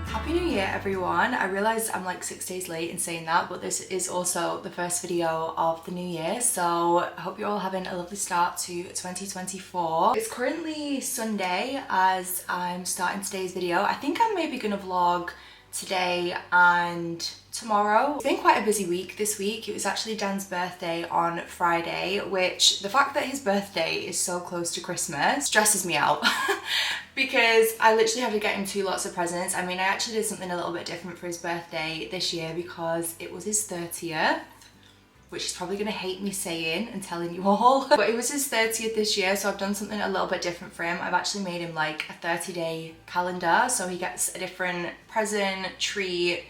Happy New Year everyone. I realised I'm like 6 days late in saying that, but this is also the first video of the new year, so I hope you're all having a lovely start to 2024. It's currently Sunday as I'm starting today's video. I think I'm maybe gonna vlog today and tomorrow. It's been quite a busy week this week. It was actually Dan's birthday on Friday, which the fact that his birthday is so close to Christmas stresses me out because I literally have to get him 2 lots of presents. I mean, I actually did something a little bit different for his birthday this year because it was his 30th, which he's probably gonna hate me saying and telling you all, but it was his 30th this year, so I've done something a little bit different for him. I've actually made him like a 30-day calendar, so he gets a different present, treat,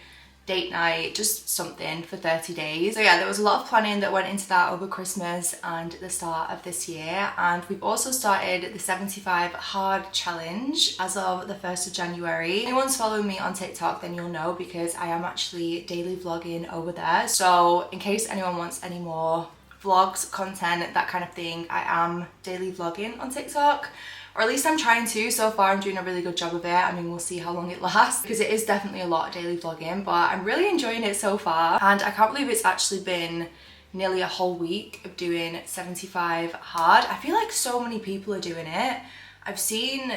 date night, just something for 30 days. So yeah, there was a lot of planning that went into that over Christmas and the start of this year. And we've also started the 75 hard challenge as of the 1st of January. If anyone's following me on TikTok, then you'll know because I am actually daily vlogging over there. So in case anyone wants any more vlogs, content, that kind of thing, I am daily vlogging on TikTok. Or at least I'm trying to. So far I'm doing a really good job of it. I mean, we'll see how long it lasts because it is definitely a lot of daily vlogging, but I'm really enjoying it so far. And I can't believe it's actually been nearly a whole week of doing 75 hard. I feel like so many people are doing it. I've seen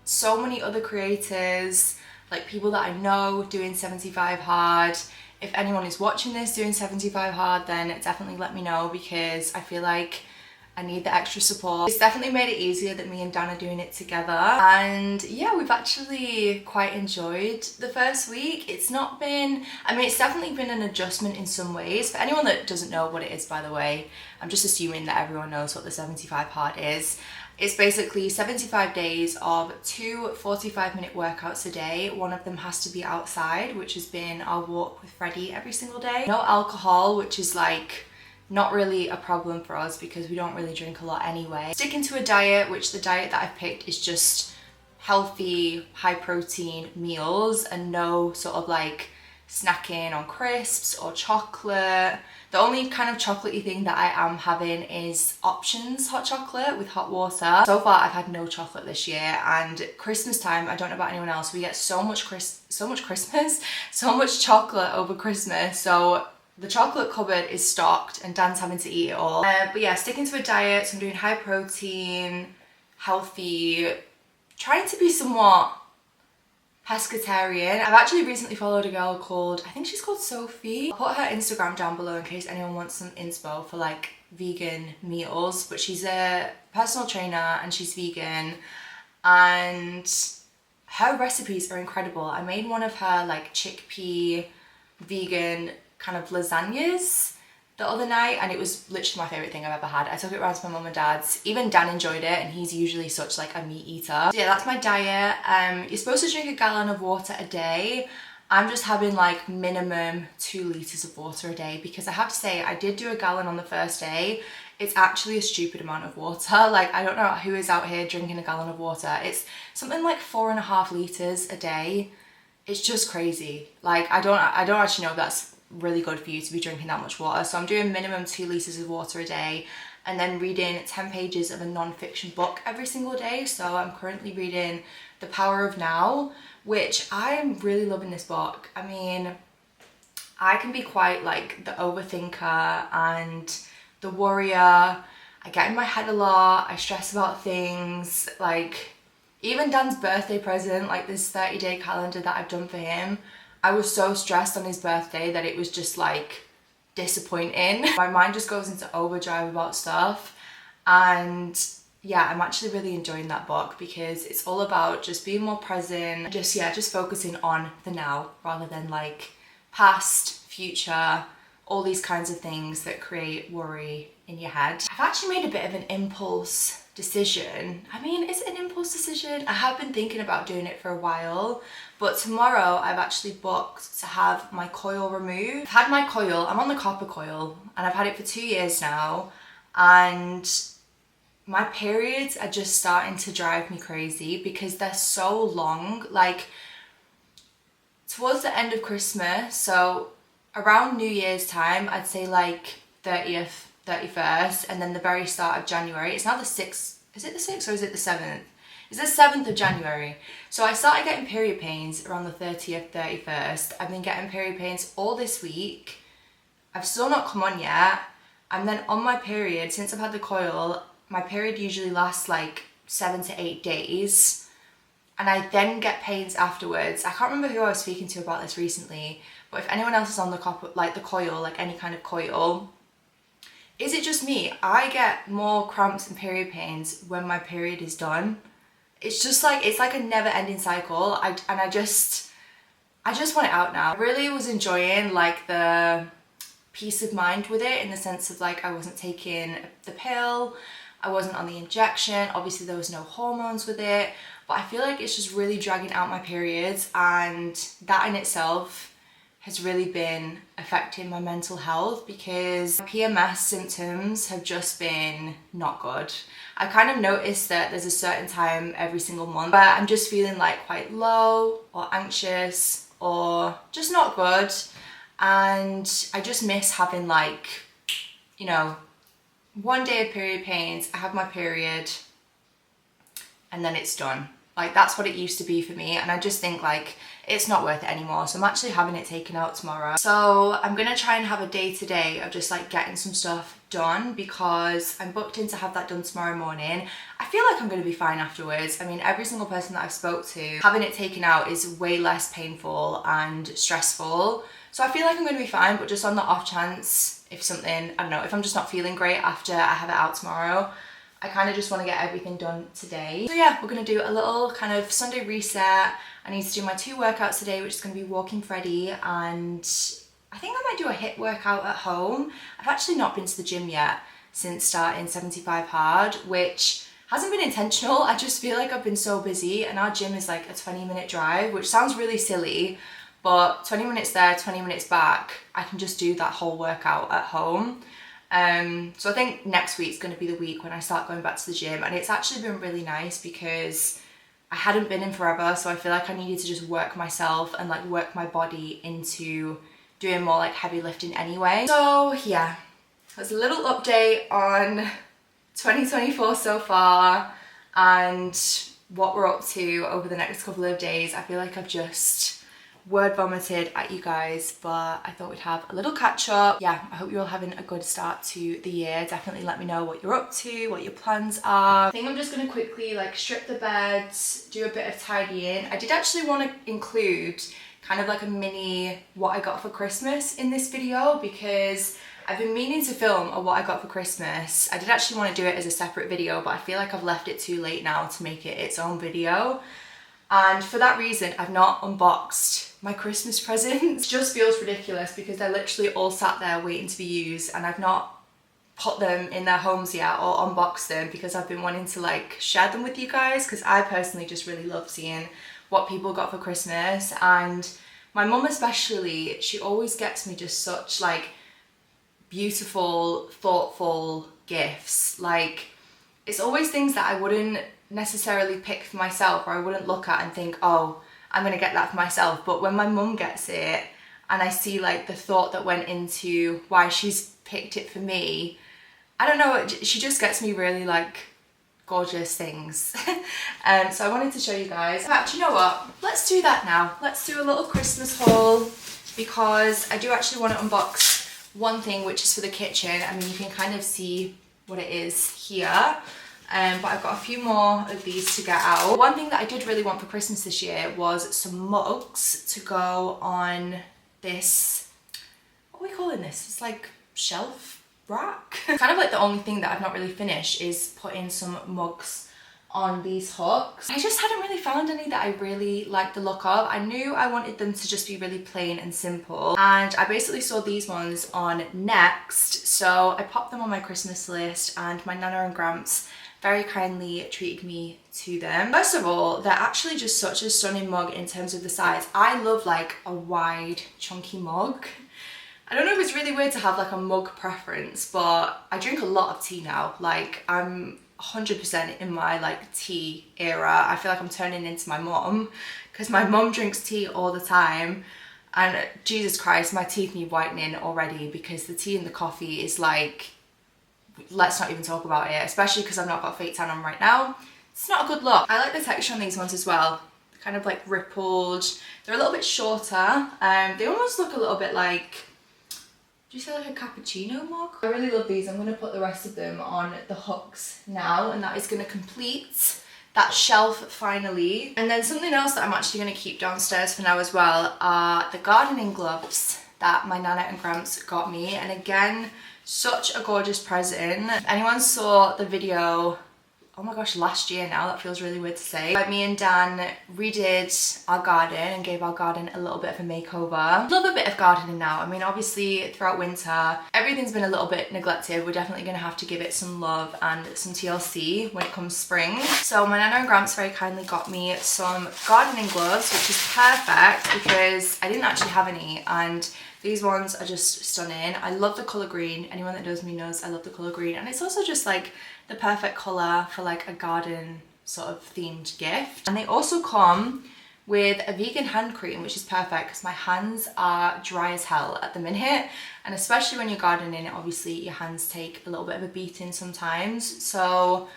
so many other creators, like people that I know doing 75 hard. If anyone is watching this doing 75 hard, then definitely let me know because I feel like I need the extra support. It's definitely made it easier that me and Dan are doing it together. And yeah, we've actually quite enjoyed the first week. It's not been, I mean, it's definitely been an adjustment in some ways. For anyone that doesn't know what it is, by the way, I'm just assuming that everyone knows what the 75 hard is. It's basically 75 days of 2 45-minute workouts a day. One of them has to be outside, which has been our walk with Freddie every single day. No alcohol, which is like not really a problem for us because we don't really drink a lot anyway. Sticking to a diet, which the diet that I've picked is just healthy, high protein meals and no sort of like snacking on crisps or chocolate. The only kind of chocolatey thing that I am having is Options hot chocolate with hot water. So far I've had no chocolate this year, and Christmas time, I don't know about anyone else, we get so much chocolate over Christmas. So the chocolate cupboard is stocked and Dan's having to eat it all. But yeah, sticking to a diet, so I'm doing high protein, healthy, trying to be somewhat pescatarian. I've actually recently followed a girl called, I think she's called Sophie. I'll put her Instagram down below in case anyone wants some inspo for like vegan meals, but she's a personal trainer and she's vegan and her recipes are incredible. I made one of her like chickpea vegan kind of lasagnas the other night and it was literally my favorite thing I've ever had. I took it around to my mum and dad's. Even Dan enjoyed it and he's usually such like a meat eater. So yeah, that's my diet. You're supposed to drink a gallon of water a day. I'm just having like minimum 2 litres of water a day because I have to say I did do a gallon on the first day. It's actually a stupid amount of water. Like, I don't know who is out here drinking a gallon of water. It's something like 4.5 litres a day. It's just crazy. Like, I don't actually know if that's really good for you to be drinking that much water. So I'm doing minimum 2 litres of water a day and then reading 10 pages of a non-fiction book every single day. So I'm currently reading The Power of Now, which I'm really loving this book. I mean, I can be quite like the overthinker and the worrier. I get in my head a lot. I stress about things. Like even Dan's birthday present, like this 30-day calendar that I've done for him, I was so stressed on his birthday that it was just like disappointing. My mind just goes into overdrive about stuff. And yeah, I'm actually really enjoying that book because it's all about just being more present, just focusing on the now rather than like past, future, all these kinds of things that create worry in your head. I've actually made a bit of an impulse decision. I mean, is it an impulse decision? I have been thinking about doing it for a while, but tomorrow I've actually booked to have my coil removed. I've had my coil, I'm on the copper coil, and I've had it for 2 years now, and my periods are just starting to drive me crazy because they're so long. Like towards the end of Christmas, so around New Year's time, I'd say like 30th, 31st, and then the very start of January. It's now the 6th. Is it the 6th or is it the 7th? It's the 7th of January. So I started getting period pains around the 30th, 31st. I've been getting period pains all this week. I've still not come on yet. And then on my period, since I've had the coil, my period usually lasts like 7 to 8 days. And I then get pains afterwards. I can't remember who I was speaking to about this recently, but if anyone else is on the coil, like any kind of coil, is it just me? I get more cramps and period pains when my period is done. It's just like, it's like a never ending cycle. I just want it out now. I really was enjoying like the peace of mind with it, in the sense of like I wasn't taking the pill, I wasn't on the injection, obviously there was no hormones with it, but I feel like it's just really dragging out my periods, and that in itself has really been affecting my mental health, because my PMS symptoms have just been not good. I kind of noticed that there's a certain time every single month where I'm just feeling like quite low or anxious or just not good, and I just miss having like, you know, one day of period pains, I have my period, and then it's done. Like that's what it used to be for me, and I just think like it's not worth it anymore, so I'm actually having it taken out tomorrow. So I'm gonna try and have a day today of just like getting some stuff done, because I'm booked in to have that done tomorrow morning. I feel like I'm gonna be fine afterwards. I mean, every single person that I've spoke to, having it taken out is way less painful and stressful. So I feel like I'm gonna be fine, but just on the off chance, if something, I don't know, if I'm just not feeling great after I have it out tomorrow, I kind of just want to get everything done today. So yeah, we're going to do a little kind of Sunday reset. I need to do my 2 workouts today, which is going to be walking Freddy, and I think I might do a HIIT workout at home. I've actually not been to the gym yet since starting 75 Hard, which hasn't been intentional. I just feel like I've been so busy, and our gym is like a 20-minute drive, which sounds really silly, but 20 minutes there, 20 minutes back, I can just do that whole workout at home. So I think next week's going to be the week when I start going back to the gym, and it's actually been really nice because I hadn't been in forever, so I feel like I needed to just work myself and like work my body into doing more like heavy lifting anyway. So yeah, there's a little update on 2024 so far and what we're up to over the next couple of days. I feel like I've just word vomited at you guys, but I thought we'd have a little catch up. Yeah, I hope you're all having a good start to the year. Definitely let me know what you're up to, what your plans are. I think I'm just gonna quickly like strip the beds, do a bit of tidying. I did actually want to include kind of like a mini what I got for Christmas in this video, because I've been meaning to film a what I got for Christmas. I did actually want to do it as a separate video, but I feel like I've left it too late now to make it its own video. And for that reason, I've not unboxed my Christmas presents. It just feels ridiculous because they're literally all sat there waiting to be used, and I've not put them in their homes yet or unboxed them, because I've been wanting to like share them with you guys, because I personally just really love seeing what people got for Christmas. And my mum especially, she always gets me just such like beautiful, thoughtful gifts. Like it's always things that I wouldn't necessarily pick for myself, or I wouldn't look at and think, oh, I'm gonna get that for myself. But when my mum gets it and I see like the thought that went into why she's picked it for me, I don't know, she just gets me really like gorgeous things. So I wanted to show you guys. In fact, you know what, let's do that now. Let's do a little Christmas haul, because I do actually want to unbox one thing which is for the kitchen. I mean, you can kind of see what it is here. But I've got a few more of these to get out. One thing that I did really want for Christmas this year was some mugs to go on this, what are we calling this? It's like shelf rack. Kind of like the only thing that I've not really finished is putting some mugs on these hooks. I just hadn't really found any that I really liked the look of. I knew I wanted them to just be really plain and simple, and I basically saw these ones on Next, so I popped them on my Christmas list, and my Nana and Gramps very kindly treated me to them. First of all, they're actually just such a stunning mug in terms of the size. I love like a wide, chunky mug. I don't know if it's really weird to have like a mug preference, but I drink a lot of tea now. Like I'm 100% in my like tea era. I feel like I'm turning into my mum, because my mum drinks tea all the time, and Jesus Christ, my teeth need whitening already, because the tea and the coffee is like, let's not even talk about it, especially because I've not got fake tan on right now. it's not a good look. I like the texture on these ones as well. They're kind of like rippled. They're a little bit shorter. They almost look a little bit like, do you say like a cappuccino mug? I really love these. I'm going to put the rest of them on the hooks now, and that is going to complete that shelf finally. And then something else that I'm actually going to keep downstairs for now as well are the gardening gloves that my Nana and Gramps got me. And again, such a gorgeous present. If anyone saw the video, oh my gosh, last year now, that feels really weird to say. Like, me and Dan redid our garden and gave our garden a little bit of a makeover. Love a bit of gardening now. I mean, obviously throughout winter, everything's been a little bit neglected. We're definitely gonna have to give it some love and some TLC when it comes spring. So my Nana and Gramps very kindly got me some gardening gloves, which is perfect because I didn't actually have any, and these ones are just stunning. I love the colour green. Anyone that knows me knows I love the colour green. And it's also just like the perfect colour for like a garden sort of themed gift. And they also come with a vegan hand cream, which is perfect because my hands are dry as hell at the minute. And especially when you're gardening, obviously your hands take a little bit of a beating sometimes. So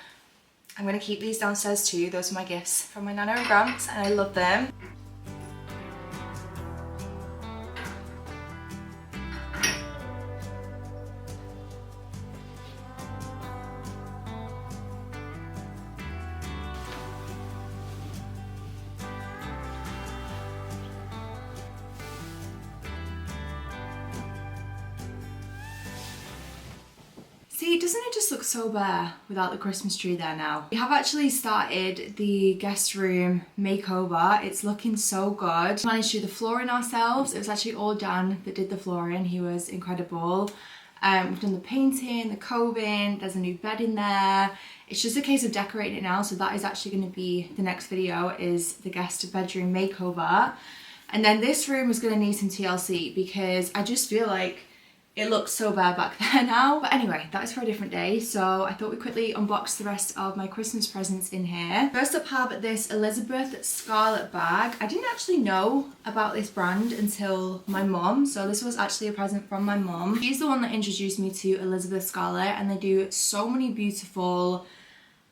I'm gonna keep these downstairs too. Those are my gifts from my Nana and Gramps, and I love them. See, doesn't it just look so bare without the Christmas tree there now? We have actually started the guest room makeover. It's looking so good. We managed to do the flooring ourselves. It was actually all Dan that did the flooring. He was incredible. We've done the painting, the coving, there's a new bed in there. It's just a case of decorating it now, so that is actually going to be the next video, is the guest bedroom makeover. And then this room is going to need some TLC because I just feel like it looks so bare back there now. But anyway, that is for a different day. So I thought we'd quickly unbox the rest of my Christmas presents in here. First up, have this Elizabeth Scarlet bag. I didn't actually know about this brand until my mum. So this was actually a present from my mum. She's the one that introduced me to Elizabeth Scarlet, and they do so many beautiful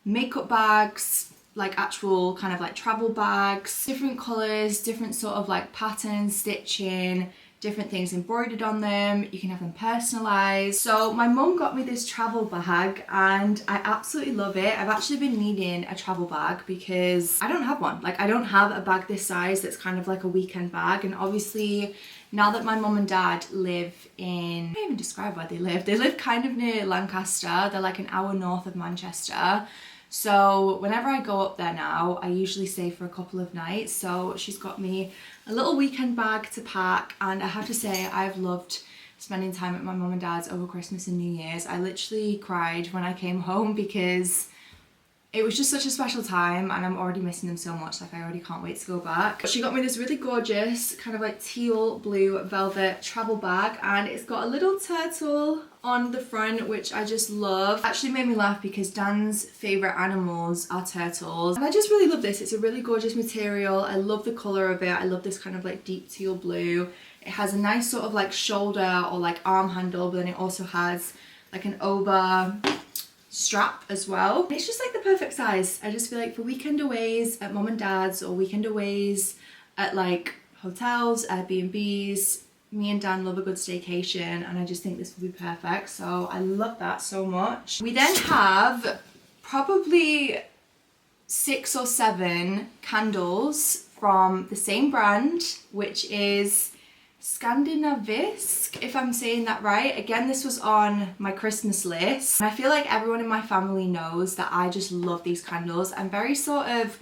makeup bags, like actual kind of like travel bags, different colours, different sort of like patterns, stitching, different things embroidered on them. You can have them personalized. So my mum got me this travel bag and I absolutely love it. I've actually been needing a travel bag because I don't have one. Like, I don't have a bag this size that's kind of like a weekend bag. And obviously now that my mum and dad live in, I can't even describe where they live. They live kind of near Lancaster. They're like an hour north of Manchester. So whenever I go up there now, I usually stay for a couple of nights. So she's got me a little weekend bag to pack, and I have to say I've loved spending time at my mum and dad's over Christmas and New Year's. I literally cried when I came home because it was just such a special time and I'm already missing them so much. Like, I already can't wait to go back. She got me this really gorgeous kind of like teal blue velvet travel bag, and it's got a little turtle on the front, which I just love. It actually made me laugh because Dan's favourite animals are turtles. And I just really love this. It's a really gorgeous material. I love the colour of it. I love this kind of like deep teal blue. It has a nice sort of like shoulder or like arm handle, but then it also has like an over strap as well. It's just like the perfect size. I just feel like for weekend aways at mum and dad's, or weekend aways at like hotels, Airbnbs, me and Dan love a good staycation, and I just think this would be perfect. So I love that so much. We then have probably 6 or 7 candles from the same brand, which is Scandinavisk, if I'm saying that right. Again, this was on my Christmas list. And I feel like everyone in my family knows that I just love these candles. I'm very sort of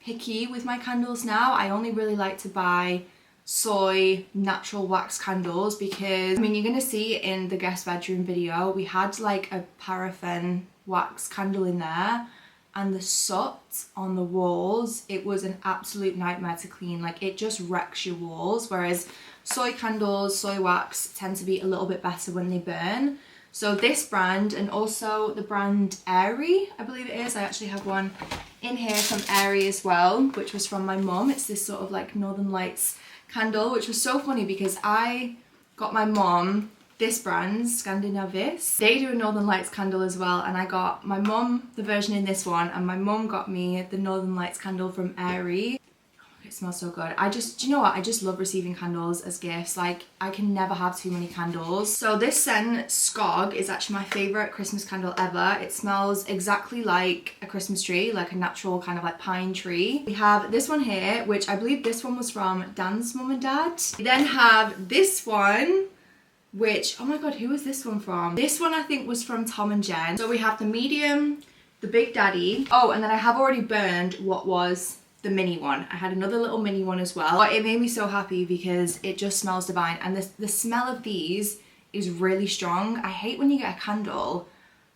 picky with my candles now. I only really like to buy soy natural wax candles because, I mean, you're gonna see in the guest bedroom video, we had like a paraffin wax candle in there, and the soot on the walls, it was an absolute nightmare to clean. Like, it just wrecks your walls, whereas soy candles, soy wax tend to be a little bit better when they burn. So this brand, and also the brand Airy, I believe it is. I actually have one in here from Airy as well, which was from my mum. It's this sort of like Northern Lights candle, which was so funny because I got my mum this brand, Scandinavis. They do a Northern Lights candle as well, and I got my mum the version in this one, and my mum got me the Northern Lights candle from Airy. It smells so good. Do you know what? I just love receiving candles as gifts. Like, I can never have too many candles. So this scent, Skog, is actually my favourite Christmas candle ever. It smells exactly like a Christmas tree, like a natural kind of like pine tree. We have this one here, which I believe this one was from Dan's mum and dad. We then have this one, which, oh my god, who was this one from? This one I think was from Tom and Jen. So we have the medium, the Big Daddy. Oh, and then I have already burned what was the mini one. I had another little mini one as well, but it made me so happy because it just smells divine, and the smell of these is really strong. I hate when you get a candle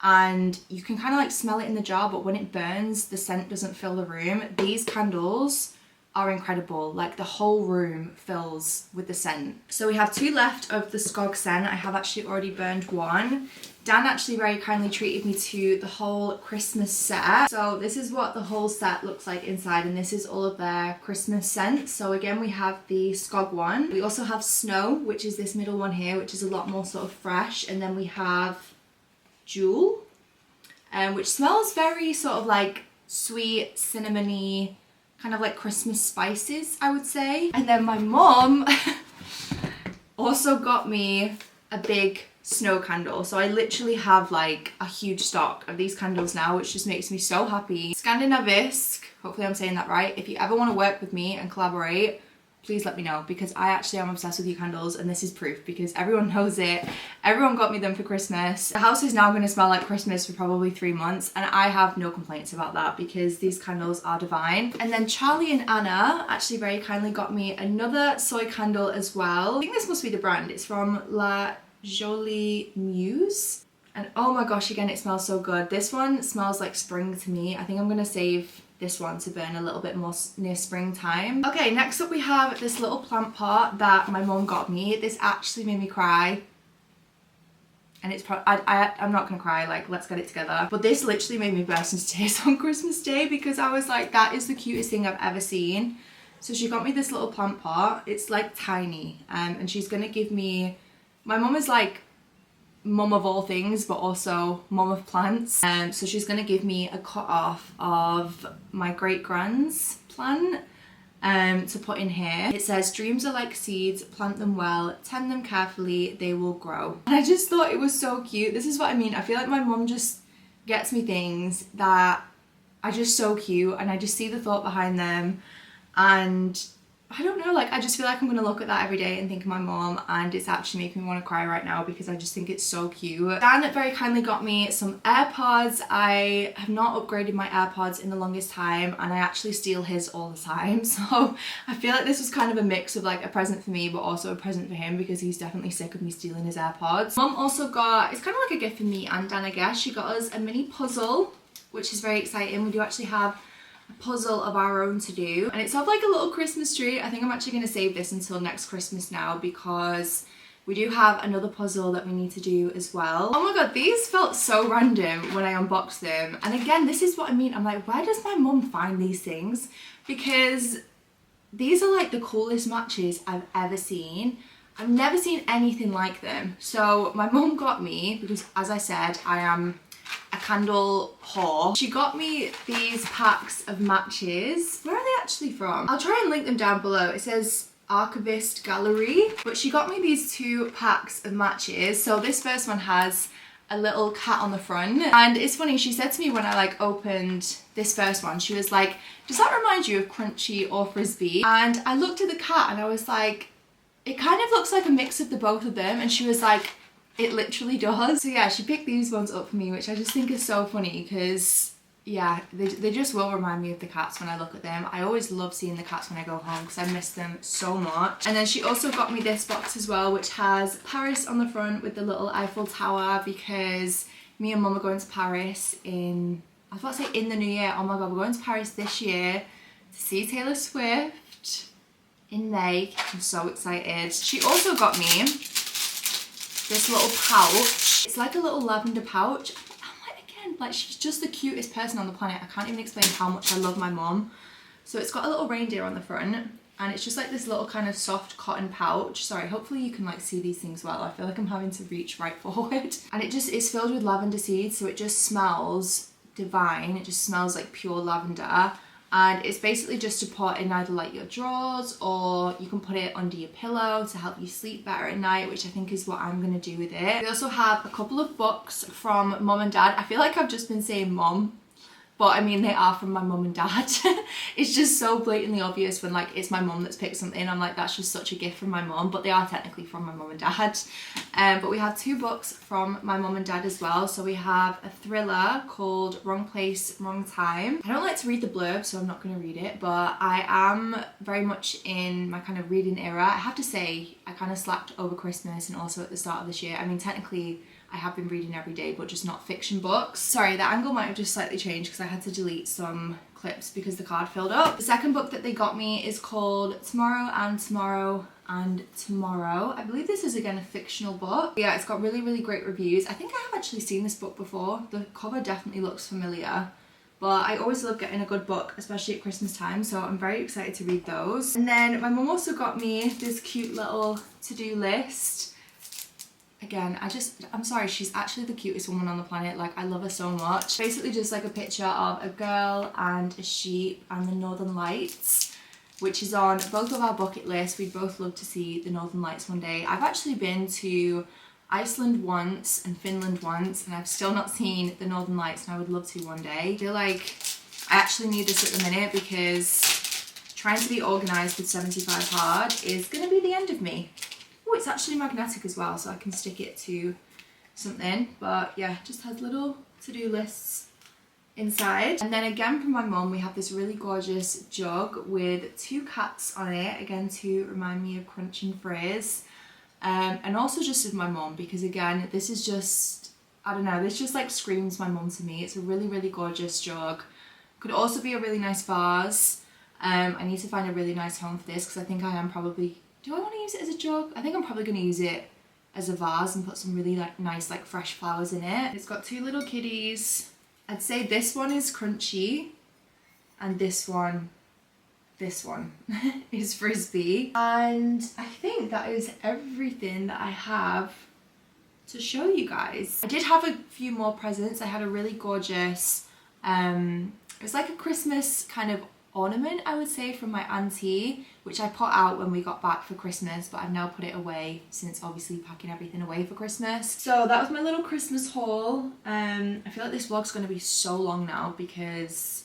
and you can kind of like smell it in the jar, but when it burns the scent doesn't fill the room. These candles are incredible. Like, the whole room fills with the scent. So we have 2 left of the Skog scent. I have actually already burned one. Dan actually very kindly treated me to the whole Christmas set. So this is what the whole set looks like inside, and this is all of their Christmas scents. So again, we have the Skog one. We also have Snow, which is this middle one here, which is a lot more sort of fresh. And then we have Jewel, which smells very sort of like sweet, cinnamony, kind of like Christmas spices, I would say. And then my mom also got me a big snow candle. So I literally have like a huge stock of these candles now, which just makes me so happy. Scandinavisk, hopefully I'm saying that right. If you ever want to work with me and collaborate, please let me know, because I actually am obsessed with your candles, and this is proof because everyone knows it. Everyone got me them for Christmas. The house is now going to smell like Christmas for probably 3 months, and I have no complaints about that because these candles are divine. And then Charlie and Anna actually very kindly got me another soy candle as well. I think this must be the brand. It's from La Jolie Muse. And oh my gosh, again, it smells so good. This one smells like spring to me. I think I'm going to save this one to burn a little bit more near springtime. Okay, next up we have this little plant pot that my mum got me. This actually made me cry. And it's I'm not gonna cry, like, let's get it together. But this literally made me burst into tears on Christmas Day because I was like, that is the cutest thing I've ever seen. So she got me this little plant pot. It's like tiny, and she's gonna give me, my mum is like mum of all things, but also mum of plants. So she's gonna give me a cut off of my great grand's plant to put in here. It says, dreams are like seeds, plant them well, tend them carefully, they will grow. And I just thought it was so cute. This is what I mean. I feel like my mum just gets me things that are just so cute, and I just see the thought behind them, and I don't know, like, I just feel like I'm gonna look at that every day and think of my mom, and it's actually making me want to cry right now because I just think it's so cute. Dan very kindly got me some AirPods. I have not upgraded my AirPods in the longest time, and I actually steal his all the time. So I feel like this was kind of a mix of like a present for me, but also a present for him because he's definitely sick of me stealing his AirPods. Mum also got, it's kind of like a gift for me and Dan, I guess. She got us a mini puzzle, which is very exciting. We do actually have a puzzle of our own to do, and it's of like a little Christmas tree. I think I'm actually going to save this until next Christmas now because we do have another puzzle that we need to do as well. Oh my god, these felt so random when I unboxed them, and again, this is what I mean. I'm like, where does my mum find these things? Because these are like the coolest matches I've ever seen. I've never seen anything like them. So my mum got me, because as I said, I am a candle whore. She got me these packs of matches. Where are they actually from? I'll try and link them down below. It says Archivist Gallery, but she got me these 2 packs of matches. So this first one has a little cat on the front, and it's funny, she said to me when I like opened this first one, she was like, does that remind you of Crunchy or Frisbee? And I looked at the cat and I was like, it kind of looks like a mix of the both of them, and she was like, it literally does. So yeah, she picked these ones up for me, which I just think is so funny because yeah, they just will remind me of the cats when I look at them. I always love seeing the cats when I go home because I miss them so much. And then she also got me this box as well, which has Paris on the front with the little Eiffel Tower, because me and mum are going to Paris in, I was about to say in the new year. Oh my god, we're going to Paris this year to see Taylor Swift in May. I'm so excited. She also got me this little pouch. It's like a little lavender pouch. I'm like, again, like, she's just the cutest person on the planet. I can't even explain how much I love my mom. So it's got a little reindeer on the front, and it's just like this little kind of soft cotton pouch. Sorry, hopefully you can like see these things well. I feel like I'm having to reach right forward. And it just is filled with lavender seeds, so it just smells divine. It just smells like pure lavender. And it's basically just to put in either like your drawers, or you can put it under your pillow to help you sleep better at night, which I think is what I'm gonna do with it. We also have a couple of books from mum and dad. I feel like I've just been saying mum, but I mean they are from my mum and dad. It's just so blatantly obvious when like it's my mum that's picked something. I'm like, that's just such a gift from my mum, but they are technically from my mum and dad. But we have 2 books from my mum and dad as well. So we have a thriller called Wrong Place, Wrong Time. I don't like to read the blurb, so I'm not going to read it, but I am very much in my kind of reading era. I have to say, I kind of slacked over Christmas and also at the start of this year. I mean, technically I have been reading every day, but just not fiction books. Sorry, the angle might have just slightly changed because I had to delete some clips because the card filled up. The second book that they got me is called Tomorrow and Tomorrow and Tomorrow. I believe this is again a fictional book. Yeah, it's got really, really great reviews. I think I have actually seen this book before. The cover definitely looks familiar. But I always love getting a good book, especially at Christmas time, so I'm very excited to read those. And then my mum also got me this cute little to-do list. Again, I'm sorry, she's actually the cutest woman on the planet. Like, I love her so much. Basically just like a picture of a girl and a sheep and the Northern Lights, which is on both of our bucket lists. We'd both love to see the Northern Lights one day. I've actually been to Iceland once and Finland once, and I've still not seen the Northern Lights, and I would love to one day. I feel like I actually need this at the minute because trying to be organised with 75 hard is going to be the end of me. Oh, it's actually magnetic as well, so I can stick it to something. But yeah, just has little to-do lists inside. And then again from my mum, we have this really gorgeous jug with 2 cats on it, again to remind me of Crunch and Frizz. And also just with my mum, because again, this is just, I don't know, this just like screams my mum to me. It's a really, really gorgeous jug. Could also be a really nice vase. I need to find a really nice home for this because I think I am probably, do I want to use it as a jug? I think I'm probably going to use it as a vase and put some really like nice like fresh flowers in it. It's got 2 little kitties. I'd say this one is Crunchy and this one is Frisbee. And I think that is everything that I have to show you guys. I did have a few more presents. I had a really gorgeous, it was like a Christmas kind of ornament, I would say, from my auntie, which I put out when we got back for Christmas, but I've now put it away since obviously packing everything away for Christmas. So that was my little Christmas haul. I feel like this vlog's going to be so long now because,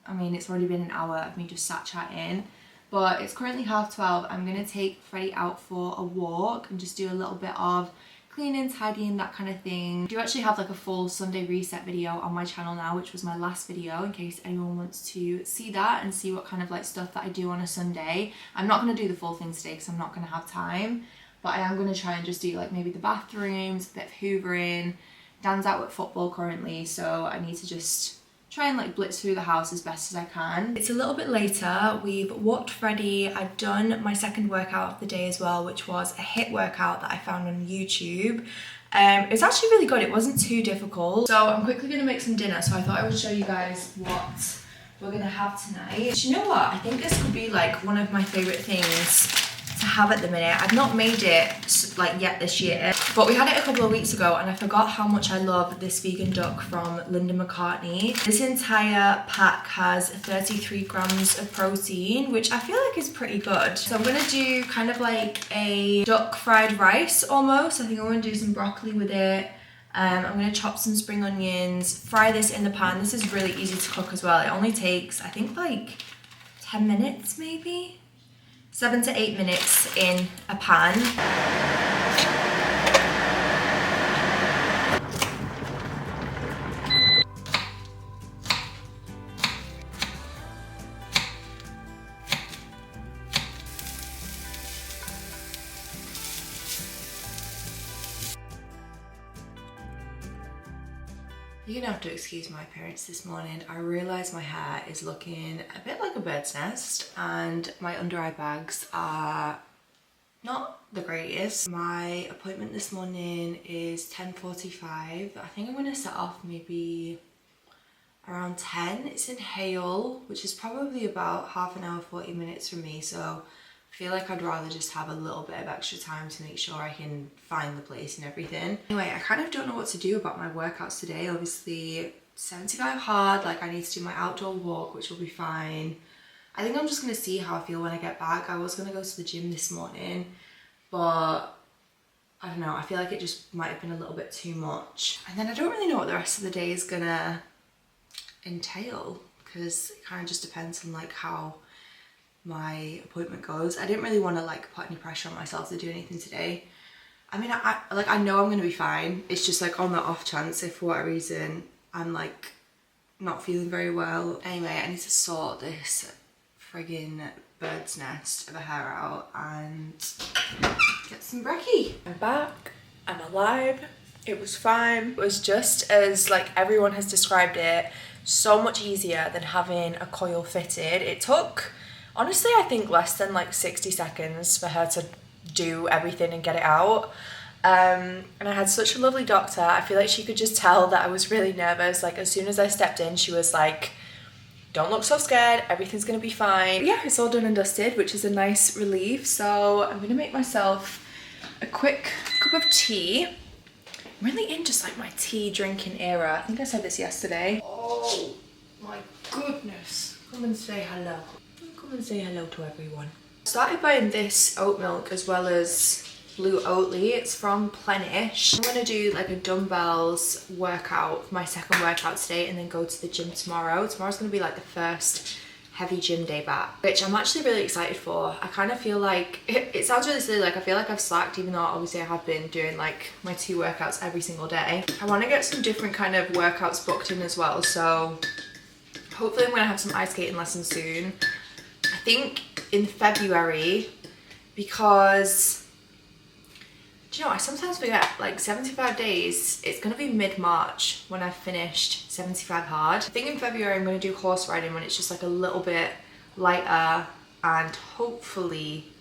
I mean, it's already been an hour of me just sat chatting, but it's currently 12:30. I'm going to take Freddie out for a walk and just do a little bit of cleaning, tidying, that kind of thing. I do actually have like a full Sunday reset video on my channel now, which was my last video, in case anyone wants to see that and see what kind of like stuff that I do on a Sunday. I'm not going to do the full thing today because I'm not going to have time, but I am going to try and just do like maybe the bathrooms, a bit of hoovering. Dan's out at football currently, so I need to just try and like blitz through the house as best as I can. It's a little bit later. We've walked Freddie. I've done my second workout of the day as well, which was a HIIT workout that I found on YouTube. It was actually really good. It wasn't too difficult. So I'm quickly going to make some dinner. So I thought I would show you guys what we're going to have tonight. Do you know what? I think this could be like one of my favourite things to have at the minute. I've not made it like yet this year, but we had it a couple of weeks ago and I forgot how much I love this vegan duck from Linda McCartney. This entire pack has 33 grams of protein, which I feel like is pretty good. So I'm gonna do kind of like a duck fried rice almost. I think I'm gonna do some broccoli with it. I'm gonna chop some spring onions, fry this in the pan. This is really easy to cook as well. It only takes, I think, like 10 minutes maybe? 7 to 8 minutes in a pan. You're gonna have to excuse my appearance this morning. I realise my hair is looking a bit like a bird's nest and my under eye bags are not the greatest. My appointment this morning is 10:45. I think I'm gonna set off maybe, around 10. It's in Hale, which is probably about half an hour, 40 minutes from me, so I feel like I'd rather just have a little bit of extra time to make sure I can find the place and everything. Anyway, I kind of don't know what to do about my workouts today. Obviously 75 hard, like I need to do my outdoor walk, which will be fine. I think I'm just gonna see how I feel when I get back. I was gonna go to the gym this morning, but I don't know, I feel like it just might have been a little bit too much. And then I don't really know what the rest of the day is gonna entail, because it kind of just depends on like how my appointment goes. I didn't really want to like put any pressure on myself to do anything today. I mean, I know I'm gonna be fine. It's just like on the off chance if for whatever reason I'm like not feeling very well. Anyway, I need to sort this friggin' bird's nest of a hair out and get some brekkie. I'm back, I'm alive, it was fine. It was just as like everyone has described it, so much easier than having a coil fitted. It took, honestly, I think less than like 60 seconds for her to do everything and get it out. And I had such a lovely doctor. I feel like she could just tell that I was really nervous. Like as soon as I stepped in, she was like, don't look so scared, everything's gonna be fine. But yeah, it's all done and dusted, which is a nice relief. So I'm gonna make myself a quick cup of tea. I'm really in just like my tea drinking era. I think I said this yesterday. Oh my goodness. Come and say hello. Come and say hello to everyone. I started buying this oat milk as well as Blue Oatly. It's from Plenish. I'm gonna do like a dumbbells workout for my second workout today and then go to the gym tomorrow. Tomorrow's gonna be like the first heavy gym day back, which I'm actually really excited for. I kind of feel like, it sounds really silly, like I feel like I've slacked even though obviously I have been doing like my 2 workouts every single day. I want to get some different kind of workouts booked in as well, so hopefully I'm gonna have some ice skating lessons soon. I think in February, because do you know, I sometimes forget, like 75 days, it's gonna be mid-March when I've finished 75 hard. I think in February I'm gonna do horse riding when it's just like a little bit lighter and hopefully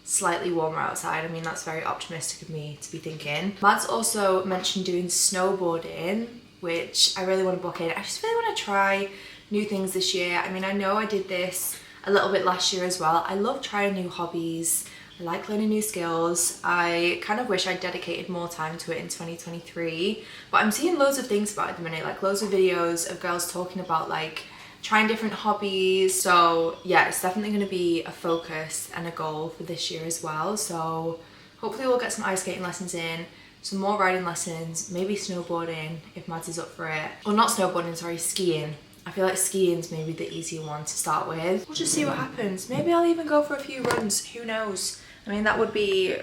slightly warmer outside. I mean, that's very optimistic of me to be thinking. Mads also mentioned doing snowboarding, which I really want to book in. I just really want to try new things this year. I mean, I know I did this a little bit last year as well. I love trying new hobbies. I like learning new skills. I kind of wish I'd dedicated more time to it in 2023, but I'm seeing loads of things about it at the minute, like loads of videos of girls talking about like trying different hobbies. So yeah, it's definitely going to be a focus and a goal for this year as well. So hopefully we'll get some ice skating lessons in, some more riding lessons, maybe snowboarding if Mads is up for it. Or not snowboarding, sorry, skiing. I feel like skiing's maybe the easier one to start with. We'll just see what happens. Maybe I'll even go for a few runs, who knows? I mean, that would be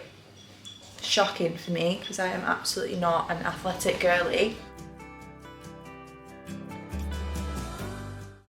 shocking for me because I am absolutely not an athletic girly.